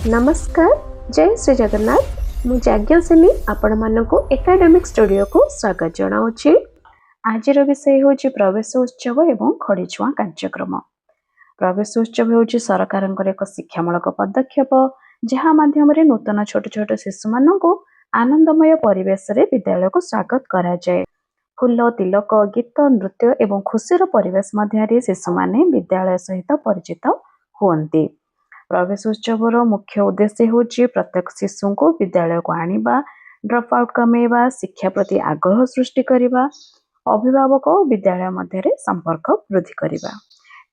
नमस्कार जय श्री जगन्नाथ मु जाज्ञसेनी आपण मानक एकाडेमिक स्टूडियो को स्वागत जनाऊँगी। आज विषय हूँ प्रवेश उत्सव एवं खड़ीछुआ कार्यक्रम। प्रवेश उत्सव हूँ सरकार एक शिक्षामूलक पदक्षेप जहाँ माध्यम नूतन छोट छोट शिशु मानक आनंदमय परिवेश रे विद्यालय को स्वागत करा जाए। फूल तिलक गीत नृत्य एवं खुशीर परिवेश मध्य शिशु माने विद्यालय सहित परिचित हुअन्ति। प्रवेश उत्सवर मुख्य उद्देश्य हूँ प्रत्येक शिशु को विद्यालय को आनिबा, ड्रप आउट कमेवा, शिक्षा प्रति आग्रह सृष्टि करिबा, अभिभावक विद्यालय मध्य संपर्क वृद्धि करिबा।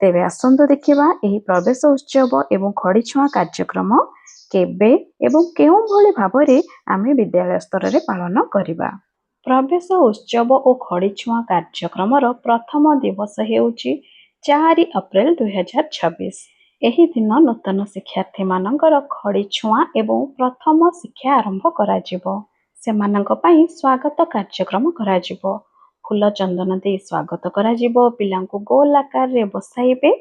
तेबे आसंतु देखिबा एही प्रवेश उत्सव एवं खड़ीछुआ कार्यक्रम केबे एवं केउं भली भाबरे आमे विद्यालय स्तर रे पालन करिबा। प्रवेश उत्सव और खड़ीछुआ कार्यक्रमर प्रथम दिवस हेउची 4 अप्रैल 2026। एही दिन नूतन शिक्षार्थी मानकर खड़ीछुआ एवं प्रथम शिक्षा आरंभ कराजिबो। सेमानंक पई स्वागत कार्यक्रम कराजिबो। फूल चंदन दे स्वागत कराजिबो। पिलांको गोल आकार रे बसाइबे।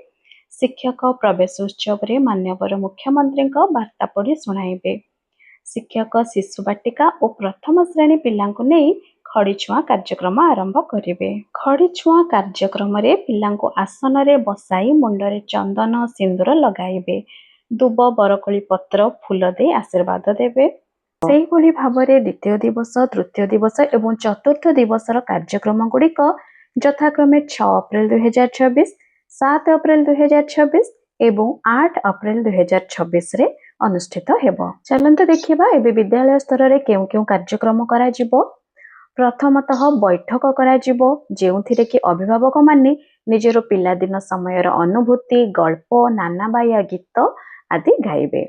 शिक्षक प्रवेश उत्सव रे मान्यवर मुख्यमंत्री वार्ता पढ़ी सुनाइबे। शिक्षक शिशु बाटिका और प्रथम श्रेणी पिलांको नहीं खड़ीछुआ कार्यक्रम आरंभ करिवे। खड़ीछुआ कार्यक्रम रे पिलांको आसन रे बसाई मुंडरे चंदन सिंदूर लगाइबे। दुब बरकोली पत्र फूल दे आशीर्वाद देवे। सेही भली भाबरे द्वितीय दिवस, तृतीय दिवस एवं चतुर्थ दिवसर कार्यक्रम गुड़िक यथाक्रमे 6 अप्रैल 2026, 7 अप्रैल 2026 एवं 8 अप्रैल 2026 रे अनुष्ठित हेबो। चलंत देखिबा एबे विद्यालय स्तर रे केउ केउ कार्यक्रम करा जिवो। प्रथमतः बैठक करा जिवो जेउथिरे कि अभिभावक माने निजरो पिलादिन समयर अनुभूति, गल्प, नानाबाया गीत आदि गाइबे।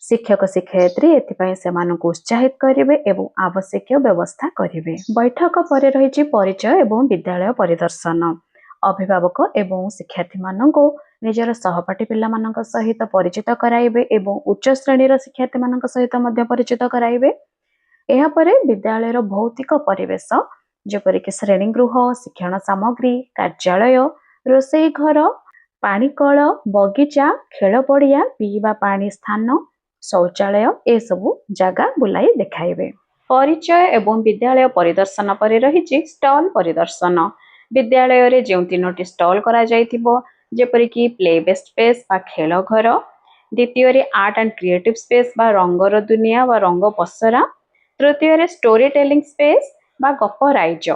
शिक्षक शिक्षयित्री एथिपाई सेमानकु उत्साहित करिवे एवं आवश्यक व्यवस्था करिवे। बैठक परे रहिछि परिचय एवं विद्यालय परिदर्शन। अभिभावक एवं शिक्षार्थी माननको निजर सहपाठी पिला मानक सहित परिचित कराइबे एवं उच्च श्रेणीर शिक्षार्थी मानक सहित मध्य परिचित कराइबे। एहा परे विद्यालयर भौतिक परिवेश जेपरिक श्रेणी गृह, शिक्षण सामग्री, कार्यालय, रोषेई घर, पानीकल, बगीचा, खेल पड़िया, पीवा पानी स्थान, शौचालय ए सबु जगह बुलाई देखाइबे। परिचय एवं विद्यालय परिदर्शन पर रही स्टॉल परिदर्शन। विद्यालय रे जो 3टी स्टॉल करा जाइथिबो जेपरिक प्ले बेस्ट स्पेस बा खेल घर, द्वितीय रे आर्ट एंड क्रिएटिव स्पेस बा रंगर दुनिया बा रंग पसरा, तृतीय रे स्टोरी टेलिंग स्पेस बा गपराइज।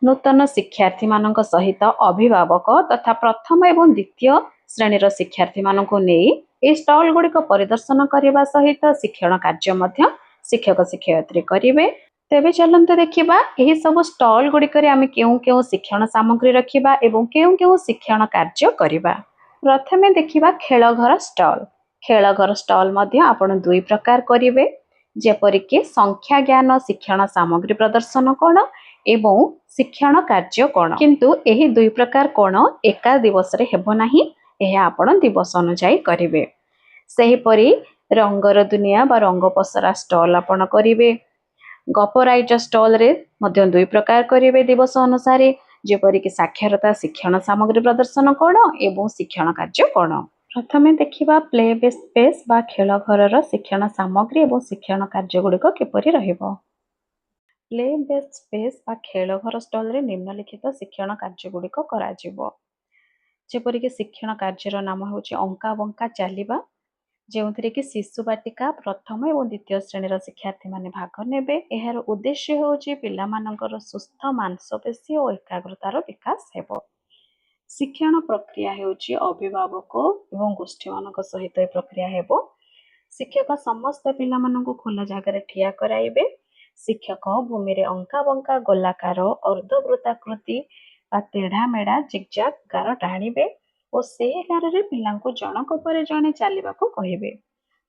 नूतन शिक्षार्थी मानक सहित अभिभावक तथा प्रथम एवं द्वितीय श्रेणीर शिक्षार्थी मानक नहीं ए स्टॉल गुड़िक परिदर्शन करने सहित शिक्षण कार्य मध्य शिक्षक शिक्षयित्री करिवे। तेबे चलंतु देखिबा एही सब स्टॉल गुड़िक आमे केउ केउ शिक्षण सामग्री रखिबा एवं केउ केउ शिक्षण कार्य करिबा। प्रथमे देखिबा खेल घर स्टॉल। खेल घर स्टॉल मध्य आपण दुई प्रकार करिवे जेपरिक संख्या ज्ञान शिक्षण सामग्री प्रदर्शन कोण एवं शिक्षण कार्य कोण। किंतु एही दुई प्रकार कोण एका दिवस रे हेबो नाही, एहा आपण दिवस अनुसार करिवे। सही परी रंगर दुनिया बा रंग पसरा स्टॉल आपण करिवे। गपराइज स्टॉल रे मध्य दुई प्रकार करिवे दिवस अनुसार जेपरिक साक्षरता शिक्षण सामग्री प्रदर्शन कोण एवं शिक्षण कार्य कोण। प्रथमे देखिबा प्ले बेस्ट स्पेस बा खेल घरर शिक्षण सामग्री एवं शिक्षण कार्य गुड़िक किपरि रहिबो। प्ले बेस्ट स्पेस बा खेल घर स्टॉल रे निम्नलिखित शिक्षण कार्य गुड़िक करा जिवो। जेपरिक शिक्षण कार्यर नाम होछि अंका बंका चालिबा जेउथिरे कि शिशु बाटिका प्रथम एवं द्वितीय श्रेणीर शिक्षार्थी माने भाग नेबे। एहार उद्देश्य होछि पिला मानकर सुस्थ मांसपेशी और एकाग्रतार विकास हेबो। शिक्षण प्रक्रिया हेउछि अभिभावक एवं गोष्ठी मानक सहित ए प्रक्रिया हेबो। शिक्षक समस्त पिला मानक खोला जगह ठिया कराइबे। शिक्षक भूमि रे अंका बंका गोलाकार अर्धवृत्ताकृति बा तेढ़ा मेढ़ा जिगजाग गार टाणिबे और से गार रे पिलांको जनक पर जणे चलिबाको कहिबे।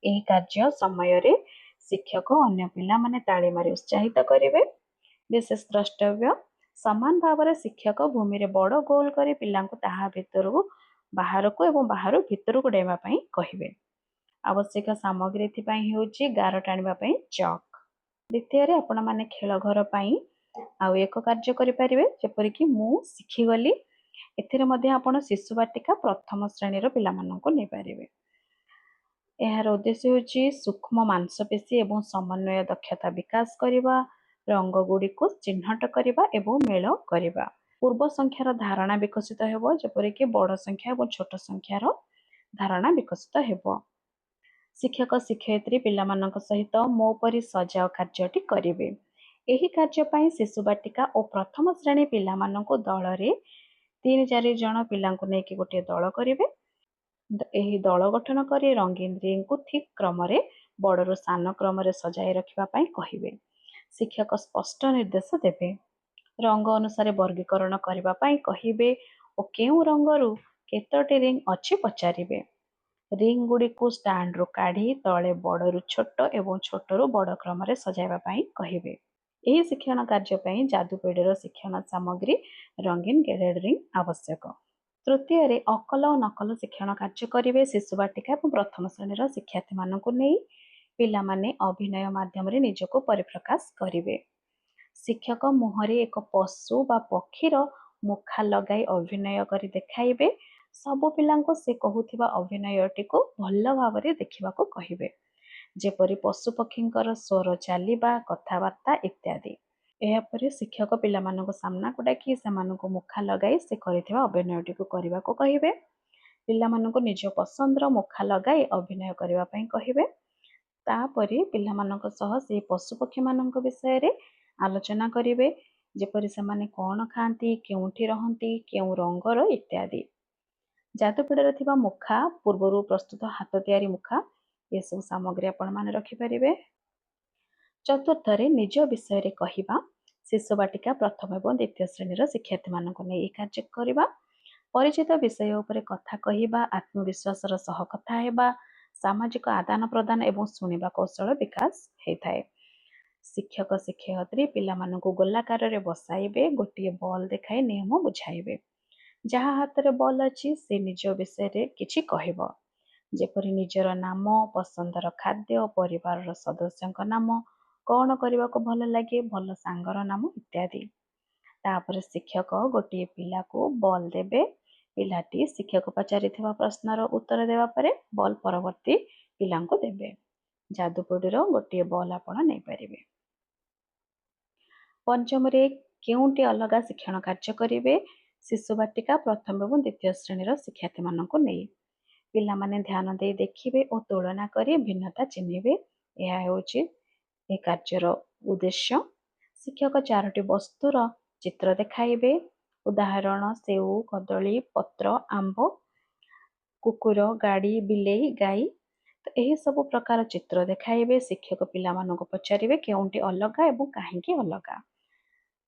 एही कार्य समय रे शिक्षक अन्य पिला माने ताली मारी उत्साहित करिवे। विशेष द्रष्टव्य समान भाव रे शिक्षक भूमि रे बड़ गोल करी पिलांको ताहा भितरु बाहरको एवं बाहरु भितरको डेमा पई कहिबे। आवश्यक सामग्री थिपाई हेउची गार टाणिबा पई चक। द्वितीय रे आपण माने खेल घर पई आउ एक कार्य करि परिबे जेपरि कि मु सिखि गली। एथिरे मध्ये आपण शिशु बाटिका प्रथम श्रेणी रो पिला माननको नै परिबे। ଏହାର ଉଦ୍ଦେଶ୍ୟ ହେଉଛି ସୂକ୍ଷ୍ମ ମାଂସପେଶୀ ଏବଂ ସମନ୍ୱୟ ଦକ୍ଷତା ବିକାଶ କରିବା, ରଙ୍ଗଗୁଡ଼ିକୁ ଚିହ୍ନଟ କରିବା ଏବଂ ମେଳ କରିବା। ପୂର୍ବ ସଂଖ୍ୟାର ଧାରଣା ବିକଶିତ ହେବ, ଯେପରିକି ବଡ଼ ସଂଖ୍ୟା ଏବଂ ଛୋଟ ସଂଖ୍ୟାର ଧାରଣା ବିକଶିତ ହେବ। ଶିକ୍ଷକ ଶିକ୍ଷୟିତ୍ରୀ ପିଲାମାନଙ୍କ ସହିତ ମୋ ପରି ସଜାଅ କାର୍ଯ୍ୟଟି କରିବେ। ଏହି କାର୍ଯ୍ୟ ପାଇଁ ଶିଶୁ ବାଟିକା ଓ ପ୍ରଥମ ଶ୍ରେଣୀ ପିଲାମାନଙ୍କୁ ଦଳରେ 3-4 ଜଣ ପିଲାଙ୍କୁ ନେଇକି ଗୋଟିଏ ଦଳ କରିବେ। ଏହି ଦଳ ଗଠନ କରି ରଙ୍ଗୀନ ରିଙ୍ଗକୁ ଠିକ୍ କ୍ରମରେ ବଡ଼ରୁ ସାନ କ୍ରମରେ ସଜାଇ ରଖିବା ପାଇଁ କହିବେ। ଶିକ୍ଷକ ସ୍ପଷ୍ଟ ନିର୍ଦ୍ଦେଶ ଦେବେ। ରଙ୍ଗ ଅନୁସାରେ ବର୍ଗୀକରଣ କରିବା ପାଇଁ କହିବେ ଓ କେଉଁ ରଙ୍ଗରୁ କେତୋଟି ରିଙ୍ଗ ଅଛି ପଚାରିବେ। ରିଙ୍ଗ ଗୁଡ଼ିକୁ ଷ୍ଟାଣ୍ଡରୁ କାଢ଼ି ତଳେ ବଡ଼ରୁ ଛୋଟ ଏବଂ ଛୋଟରୁ ବଡ଼ କ୍ରମରେ ସଜାଇବା ପାଇଁ କହିବେ। ଏହି ଶିକ୍ଷଣ କାର୍ଯ୍ୟ ପାଇଁ ଯାଦୁପେଡ଼ିର ଶିକ୍ଷଣ ସାମଗ୍ରୀ ରଙ୍ଗୀନ ଗେଡେଡ୍ ରିଙ୍ଗ ଆବଶ୍ୟକ। ତୃତୀୟରେ ଅକଲ ଓ ନକଲ ଶିକ୍ଷଣ କାର୍ଯ୍ୟ କରିବେ। ଶିଶୁ ବାଟିକା ଏବଂ ପ୍ରଥମ ଶ୍ରେଣୀର ଶିକ୍ଷାର୍ଥୀମାନଙ୍କୁ ନେଇ ପିଲାମାନେ ଅଭିନୟ ମାଧ୍ୟମରେ ନିଜକୁ ପରିପ୍ରକାଶ କରିବେ। ଶିକ୍ଷକ ମୁହଁରେ ଏକ ପଶୁ ବା ପକ୍ଷୀର ମୁଖା ଲଗାଇ ଅଭିନୟ କରି ଦେଖାଇବେ। ସବୁ ପିଲାଙ୍କୁ ସେ କହୁଥିବା ଅଭିନୟଟିକୁ ଭଲ ଭାବରେ ଦେଖିବାକୁ କହିବେ, ଯେପରି ପଶୁପକ୍ଷୀଙ୍କର ସ୍ୱର ଚାଲିବା, କଥାବାର୍ତ୍ତା ଇତ୍ୟାଦି। ଏହାପରେ ଶିକ୍ଷକ ପିଲାମାନଙ୍କ ସାମ୍ନାକୁ ଡାକି ସେମାନଙ୍କୁ ମୁଖା ଲଗାଇ ସେ କରିଥିବା ଅଭିନୟଟିକୁ କରିବାକୁ କହିବେ। ପିଲାମାନଙ୍କୁ ନିଜ ପସନ୍ଦର ମୁଖା ଲଗାଇ ଅଭିନୟ କରିବା ପାଇଁ କହିବେ। ତାପରେ ପିଲାମାନଙ୍କ ସହ ସେହି ପଶୁପକ୍ଷୀମାନଙ୍କ ବିଷୟରେ ଆଲୋଚନା କରିବେ, ଯେପରି ସେମାନେ କ'ଣ ଖାଆନ୍ତି, କେଉଁଠି ରହନ୍ତି, କେଉଁ ରଙ୍ଗର ଇତ୍ୟାଦି। ଯାଦୁପେଡ଼ିରେ ଥିବା ମୁଖା, ପୂର୍ବରୁ ପ୍ରସ୍ତୁତ ହାତ ତିଆରି ମୁଖା, ଏସବୁ ସାମଗ୍ରୀ ଆପଣମାନେ ରଖିପାରିବେ। ଚତୁର୍ଥରେ ନିଜ ବିଷୟରେ କହିବା। ଶିଶୁ ବାଟିକା ପ୍ରଥମ ଏବଂ ଦ୍ୱିତୀୟ ଶ୍ରେଣୀର ଶିକ୍ଷାର୍ଥୀମାନଙ୍କୁ ନେଇ ଏହି କାର୍ଯ୍ୟ କରିବା। ପରିଚିତ ବିଷୟ ଉପରେ କଥା କହିବା, ଆତ୍ମବିଶ୍ୱାସର ସହ କଥା ହେବା, ସାମାଜିକ ଆଦାନ ପ୍ରଦାନ ଏବଂ ଶୁଣିବା କୌଶଳ ବିକାଶ ହୋଇଥାଏ। ଶିକ୍ଷକ ଶିକ୍ଷୟିତ୍ରୀ ପିଲାମାନଙ୍କୁ ଗୋଲାକାରରେ ବସାଇବେ, ଗୋଟିଏ ବଲ୍ ଦେଖାଇ ନିୟମ ବୁଝାଇବେ। ଯାହା ହାତରେ ବଲ୍ ଅଛି ସେ ନିଜ ବିଷୟରେ କିଛି କହିବ, ଯେପରି ନିଜର ନାମ, ପସନ୍ଦର ଖାଦ୍ୟ, ପରିବାରର ସଦସ୍ୟଙ୍କ ନାମ, କ'ଣ କରିବାକୁ ଭଲ ଲାଗେ, ଭଲ ସାଙ୍ଗର ନାମ ଇତ୍ୟାଦି। ତାପରେ ଶିକ୍ଷକ ଗୋଟିଏ ପିଲାକୁ ବଲ୍ ଦେବେ। ପିଲାଟି ଶିକ୍ଷକ ପଚାରିଥିବା ପ୍ରଶ୍ନର ଉତ୍ତର ଦେବା ପରେ ବଲ୍ ପରବର୍ତ୍ତୀ ପିଲାଙ୍କୁ ଦେବେ। ଯାଦୁପେଡ଼ିର ଗୋଟିଏ ବଲ୍ ଆପଣ ନେଇପାରିବେ। ପଞ୍ଚମରେ କେଉଁଟି ଅଲଗା ଶିକ୍ଷଣ କାର୍ଯ୍ୟ କରିବେ। ଶିଶୁ ବାଟିକା ପ୍ରଥମ ଏବଂ ଦ୍ୱିତୀୟ ଶ୍ରେଣୀର ଶିକ୍ଷାର୍ଥୀମାନଙ୍କୁ ନେଇ ପିଲାମାନେ ଧ୍ୟାନ ଦେଇ ଦେଖିବେ ଓ ତୁଳନା କରି ଭିନ୍ନତା ଚିହ୍ନିବେ। ଏହା ହେଉଛି ଏ କାର୍ଯ୍ୟର ଉଦ୍ଦେଶ୍ୟ। ଶିକ୍ଷକ 4ଟି ବସ୍ତୁର ଚିତ୍ର ଦେଖାଇବେ। ଉଦାହରଣ ସେଉ, କଦଳୀ, ପତ୍ର, ଆମ୍ବ, କୁକୁର, ଗାଡ଼ି, ବିଲେଇ, ଗାଈ। ଏହି ସବୁ ପ୍ରକାର ଚିତ୍ର ଦେଖାଇବେ। ଶିକ୍ଷକ ପିଲାମାନଙ୍କୁ ପଚାରିବେ କେଉଁଟି ଅଲଗା ଏବଂ କାହିଁକି ଅଲଗା।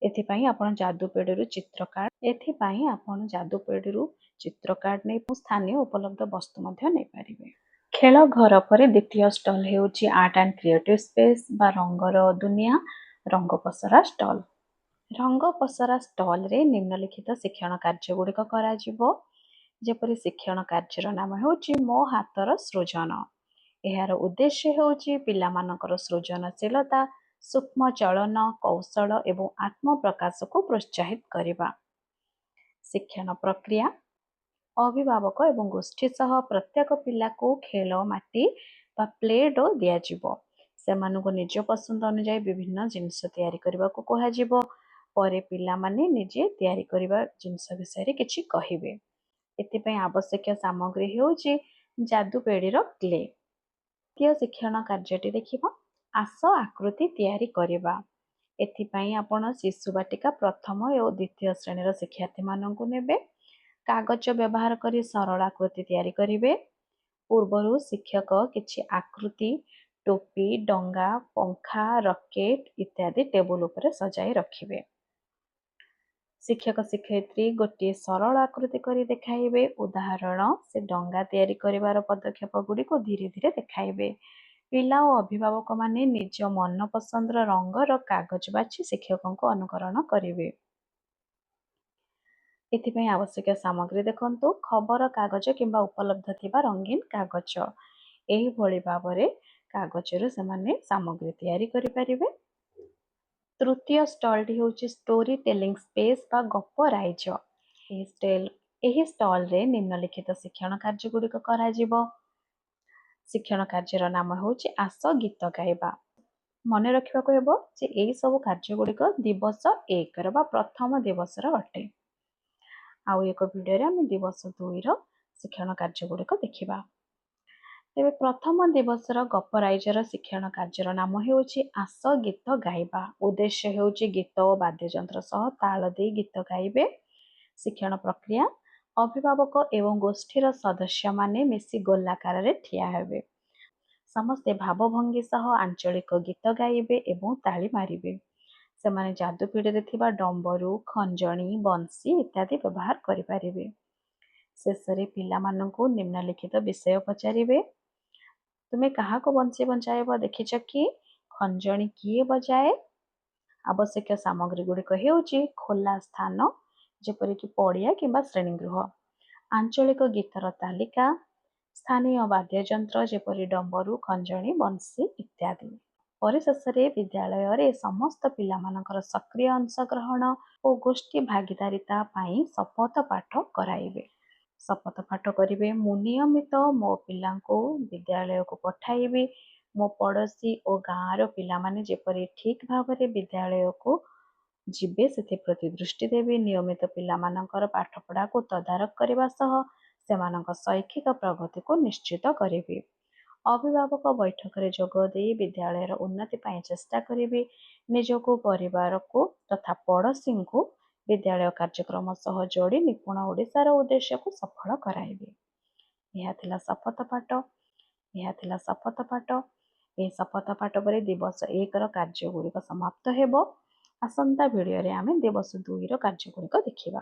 ଏଥିପାଇଁ ଆପଣ ଯାଦୁପେଡ଼ିରୁ ଚିତ୍ର କାର୍ଡ଼ ନେଇ ସ୍ଥାନୀୟ ଉପଲବ୍ଧ ବସ୍ତୁ ମଧ୍ୟ ନେଇପାରିବେ। ଖେଳ ଘର ପରେ ଦ୍ୱିତୀୟ ଷ୍ଟଲ୍ ହେଉଛି ଆର୍ଟ ଆଣ୍ଡ କ୍ରିଏଟିଭ୍ ସ୍ପେସ୍ ବା ରଙ୍ଗର ଦୁନିଆ, ରଙ୍ଗପସରା ଷ୍ଟଲ୍। ରଙ୍ଗପସରା ଷ୍ଟଲ୍ରେ ନିମ୍ନଲିଖିତ ଶିକ୍ଷଣ କାର୍ଯ୍ୟଗୁଡ଼ିକ କରାଯିବ, ଯେପରି ଶିକ୍ଷଣ କାର୍ଯ୍ୟର ନାମ ହେଉଛି ମୋ ହାତର ସୃଜନ। ଏହାର ଉଦ୍ଦେଶ୍ୟ ହେଉଛି ପିଲାମାନଙ୍କର ସୃଜନଶୀଳତା, ସୂକ୍ଷ୍ମ ଚଳନ କୌଶଳ ଏବଂ ଆତ୍ମପ୍ରକାଶକୁ ପ୍ରୋତ୍ସାହିତ କରିବା। ଶିକ୍ଷଣ ପ୍ରକ୍ରିୟା। ଅଭିଭାବକ ଏବଂ ଗୋଷ୍ଠୀ ସହ ପ୍ରତ୍ୟେକ ପିଲାକୁ ଖେଳ ମାଟି ବା ପ୍ଲେ ଡୋ ଦିଆଯିବ। ସେମାନଙ୍କୁ ନିଜ ପସନ୍ଦ ଅନୁଯାୟୀ ବିଭିନ୍ନ ଜିନିଷ ତିଆରି କରିବାକୁ କୁହାଯିବ। ପରେ ପିଲାମାନେ ନିଜେ ତିଆରି କରିବା ଜିନିଷ ବିଷୟରେ କିଛି କହିବେ। ଏଥିପାଇଁ ଆବଶ୍ୟକୀୟ ସାମଗ୍ରୀ ହେଉଛି ଯାଦୁପେଡ଼ିର କ୍ଲେ। ଦ୍ୱିତୀୟ ଶିକ୍ଷଣ କାର୍ଯ୍ୟଟି ଦେଖିବା। ଆସ ଆକୃତି ତିଆରି କରିବା। ଏଥିପାଇଁ ଆପଣ ଶିଶୁ ବାଟିକା ପ୍ରଥମ ଓ ଦ୍ୱିତୀୟ ଶ୍ରେଣୀର ଶିକ୍ଷାର୍ଥୀମାନଙ୍କୁ ନେବେ। କାଗଜ ବ୍ୟବହାର କରି ସରଳ ଆକୃତି ତିଆରି କରିବେ। ପୂର୍ବରୁ ଶିକ୍ଷକ କିଛି ଆକୃତି ଟୋପି, ଡଙ୍ଗା, ପଙ୍ଖା, ରକେଟ୍ ଇତ୍ୟାଦି ଟେବୁଲ ଉପରେ ସଜାଇ ରଖିବେ। ଶିକ୍ଷକ ଶିକ୍ଷୟିତ୍ରୀ ଗୋଟିଏ ସରଳ ଆକୃତି କରି ଦେଖାଇବେ। ଉଦାହରଣ ସେ ଡଙ୍ଗା ତିଆରି କରିବାର ପଦକ୍ଷେପ ଗୁଡ଼ିକୁ ଧୀରେ ଧୀରେ ଦେଖାଇବେ। ପିଲା ଓ ଅଭିଭାବକମାନେ ନିଜ ମନପସନ୍ଦର ରଙ୍ଗର କାଗଜ ବାଛି ଶିକ୍ଷକଙ୍କୁ ଅନୁକରଣ କରିବେ। ଏଥିପାଇଁ ଆବଶ୍ୟକୀୟ ସାମଗ୍ରୀ ଦେଖନ୍ତୁ। ଖବର କାଗଜ କିମ୍ବା ଉପଲବ୍ଧ ଥିବା ରଙ୍ଗୀନ କାଗଜ। ଏହିଭଳି ଭାବରେ କାଗଜରୁ ସେମାନେ ସାମଗ୍ରୀ ତିଆରି କରିପାରିବେ। ତୃତୀୟ ଷ୍ଟଲ୍ଟି ହେଉଛି ଷ୍ଟୋରି ଟେଲିଂ ସ୍ପେସ୍ ବା ଗପ ରାଇଜ। ଏହି ଷ୍ଟଲ୍ରେ ନିମ୍ନଲିଖିତ ଶିକ୍ଷଣ କାର୍ଯ୍ୟଗୁଡ଼ିକ କରାଯିବ। ଶିକ୍ଷଣ କାର୍ଯ୍ୟର ନାମ ହେଉଛି ଆସ ଗୀତ ଗାଇବା। ମନେ ରଖିବାକୁ ହେବ ଯେ ଏହି ସବୁ କାର୍ଯ୍ୟଗୁଡ଼ିକ ଦିବସ 1ର ବା ପ୍ରଥମ ଦିବସର ଅଟେ। ଆଉ ଏକ ଭିଡ଼ିଓରେ ଆମେ ଦିବସ 2ର ଶିକ୍ଷଣ କାର୍ଯ୍ୟଗୁଡ଼ିକ ଦେଖିବା। ତେବେ ପ୍ରଥମ ଦିବସର ଗପରାଇଜର ଶିକ୍ଷଣ କାର୍ଯ୍ୟର ନାମ ହେଉଛି ଆସ ଗୀତ ଗାଇବା। ଉଦ୍ଦେଶ୍ୟ ହେଉଛି ଗୀତ ଓ ବାଦ୍ୟଯନ୍ତ୍ର ସହ ତାଳ ଦେଇ ଗୀତ ଗାଇବେ। ଶିକ୍ଷଣ ପ୍ରକ୍ରିୟା ଅଭିଭାବକ ଏବଂ ଗୋଷ୍ଠୀର ସଦସ୍ୟମାନେ ମିଶି ଗୋଲାକାରରେ ଠିଆ ହେବେ। ସମସ୍ତେ ଭାବଭଙ୍ଗୀ ସହ ଆଞ୍ଚଳିକ ଗୀତ ଗାଇବେ ଏବଂ ତାଳି ମାରିବେ। ସେମାନେ ଯାଦୁପିଢ଼ିରେ ଥିବା ଡମ୍ବରୁ, ଖଞ୍ଜଣି, ବଂଶୀ ଇତ୍ୟାଦି ବ୍ୟବହାର କରିପାରିବେ। ଶେଷରେ ପିଲାମାନଙ୍କୁ ନିମ୍ନଲିଖିତ ବିଷୟ ପଚାରିବେ। ତୁମେ କାହାକୁ ବଂଶୀ ବଜାଇବ ଦେଖିଛ କି? ଖଞ୍ଜଣି କିଏ ବଜାଏ? ଆବଶ୍ୟକ ସାମଗ୍ରୀ ଗୁଡ଼ିକ ହେଉଛି ଖୋଲା ସ୍ଥାନ ଯେପରିକି ପଡ଼ିଆ କିମ୍ବା ଶ୍ରେଣୀଗୃହ, ଆଞ୍ଚଳିକ ଗୀତର ତାଲିକା, ସ୍ଥାନୀୟ ବାଦ୍ୟଯନ୍ତ୍ର ଯେପରି ଡମ୍ବରୁ, ଖଞ୍ଜଣି, ବଂଶୀ ଇତ୍ୟାଦି। ପରିଶେଷରେ ବିଦ୍ୟାଳୟରେ ସମସ୍ତ ପିଲାମାନଙ୍କର ସକ୍ରିୟ ଅଂଶଗ୍ରହଣ ଓ ଗୋଷ୍ଠୀ ଭାଗିଦାରିତା ପାଇଁ ଶପଥ ପାଠ କରାଇବେ। ଶପଥ ପାଠ କରିବେ। ମୁଁ ନିୟମିତ ମୋ ପିଲାଙ୍କୁ ବିଦ୍ୟାଳୟକୁ ପଠାଇବି। ମୋ ପଡ଼ୋଶୀ ଓ ଗାଁର ପିଲାମାନେ ଯେପରି ଠିକ୍ ଭାବରେ ବିଦ୍ୟାଳୟକୁ ଯିବେ ସେଥିପ୍ରତି ଦୃଷ୍ଟି ଦେବି। ନିୟମିତ ପିଲାମାନଙ୍କର ପାଠପଢ଼ାକୁ ତଦାରଖ କରିବା ସହ ସେମାନଙ୍କ ଶୈକ୍ଷିକ ପ୍ରଗତିକୁ ନିଶ୍ଚିତ କରିବି। ଅଭିଭାବକ ବୈଠକରେ ଯୋଗ ଦେଇ ବିଦ୍ୟାଳୟର ଉନ୍ନତି ପାଇଁ ଚେଷ୍ଟା କରିବି। ନିଜକୁ, ପରିବାରକୁ ତଥା ପଡ଼ୋଶୀଙ୍କୁ ବିଦ୍ୟାଳୟ କାର୍ଯ୍ୟକ୍ରମ ସହ ଯୋଡ଼ି ନିପୁଣ ଓଡ଼ିଶାର ଉଦ୍ଦେଶ୍ୟକୁ ସଫଳ କରାଇବି। ଏହା ଥିଲା ଶପଥ ପାଠ। ଏହି ଶପଥ ପାଠ ପରେ ଦିବସ 1ର କାର୍ଯ୍ୟଗୁଡ଼ିକ ସମାପ୍ତ ହେବ। ଆସନ୍ତା ଭିଡ଼ିଓରେ ଆମେ ଦିବସ 2ର କାର୍ଯ୍ୟଗୁଡ଼ିକ ଦେଖିବା।